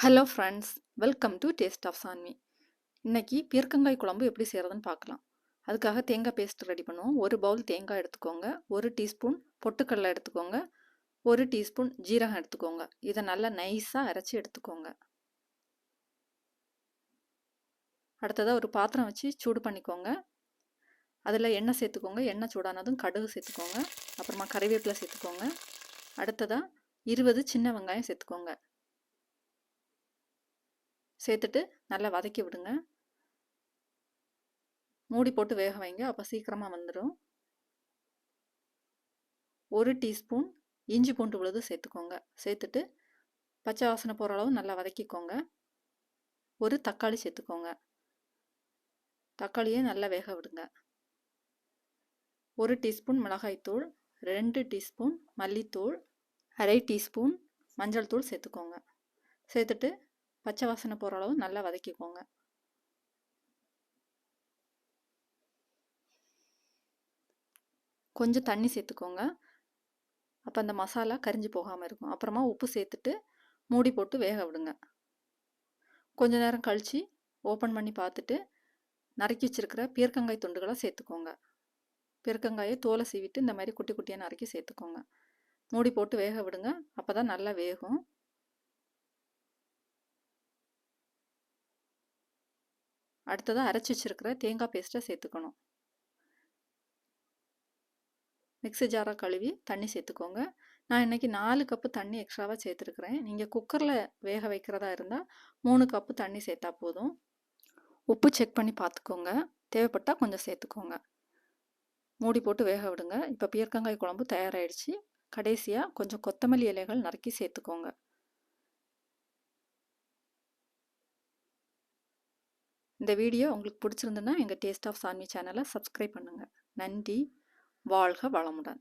Hello friends, welcome to taste of Sanvi. இன்னைக்கு பீர்க்கங்காய் குழம்பு எப்படி செய்கிறதுன்னு பார்க்கலாம். அதுக்காக தேங்காய் பேஸ்ட் ரெடி பண்ணுவோம். ஒரு பவுல் தேங்காய் எடுத்துக்கோங்க, 1 டீஸ்பூன் பொட்டுக்கடலை எடுத்துக்கோங்க, 1 டீஸ்பூன் ஜீரகம் எடுத்துக்கோங்க. இதை நல்லா நைஸாக அரைச்சி எடுத்துக்கோங்க. அடுத்ததாக ஒரு பாத்திரம் வச்சு சூடு பண்ணிக்கோங்க. அதில் எண்ணெய் சேர்த்துக்கோங்க. எண்ணெய் சூடானதும் கடுகு சேர்த்துக்கோங்க. அப்புறமா கறிவேப்பிலை சேர்த்துக்கோங்க. அடுத்ததாக 20 சின்ன வெங்காயம் சேர்த்துக்கோங்க. சேர்த்துட்டு நல்லா வதக்கி விடுங்க. மூடி போட்டு வேக வைங்க, அப்போ சீக்கிரமாக வந்துடும். 1 டீஸ்பூன் இஞ்சி பூண்டு விழுது சேர்த்துக்கோங்க. சேர்த்துட்டு பச்சை வாசனை போகிற அளவு நல்லா வதக்கிக்கோங்க. ஒரு தக்காளி சேர்த்துக்கோங்க. தக்காளியை நல்லா வேக விடுங்க. 1 டீஸ்பூன் மிளகாய்த்தூள், 2 டீஸ்பூன் மல்லித்தூள், அரை டீஸ்பூன் மஞ்சள் தூள் சேர்த்துக்கோங்க. சேர்த்துட்டு பச்சை வாசனை போகிற அளவு நல்லா வதக்கிக்கோங்க. கொஞ்சம் தண்ணி சேர்த்துக்கோங்க, அப்போ அந்த மசாலா கரிஞ்சு போகாமல் இருக்கும். அப்புறமா உப்பு சேர்த்துட்டு மூடி போட்டு வேக விடுங்க. கொஞ்ச நேரம் கழித்து ஓப்பன் பண்ணி பார்த்துட்டு நறுக்கி வச்சுருக்கிற பீர்க்கங்காய் துண்டுகளை சேர்த்துக்கோங்க. பீர்க்கங்காயை தோலை சீவிட்டு இந்த மாதிரி குட்டி குட்டியாக நறுக்கி சேர்த்துக்கோங்க. மூடி போட்டு வேக விடுங்க, அப்போ தான் நல்லா வேகும். அடுத்ததாக அரைச்சி வச்சுருக்கிற தேங்காய் பேஸ்ட்டை சேர்த்துக்கணும். மிக்ஸி ஜாராக கழுவி தண்ணி சேர்த்துக்கோங்க. நான் இன்றைக்கி 4 கப்பு தண்ணி எக்ஸ்ட்ராவாக சேர்த்துருக்குறேன். நீங்கள் குக்கரில் வேக வைக்கிறதா இருந்தால் 3 கப்பு தண்ணி சேர்த்தா போதும். உப்பு செக் பண்ணி பார்த்துக்கோங்க, தேவைப்பட்டால் கொஞ்சம் சேர்த்துக்கோங்க. மூடி போட்டு வேக விடுங்க. இப்போ பீர்க்கங்காய் குழம்பு தயாராகிடுச்சு. கடைசியாக கொஞ்சம் கொத்தமல்லி இலைகள் நறுக்கி சேர்த்துக்கோங்க. இந்த வீடியோ உங்களுக்கு பிடிச்சிருந்துன்னா எங்கள் டேஸ்ட் ஆஃப் சான்வி சேனலை சப்ஸ்கிரைப் பண்ணுங்கள். நன்றி. வாழ்க வளமுடன்.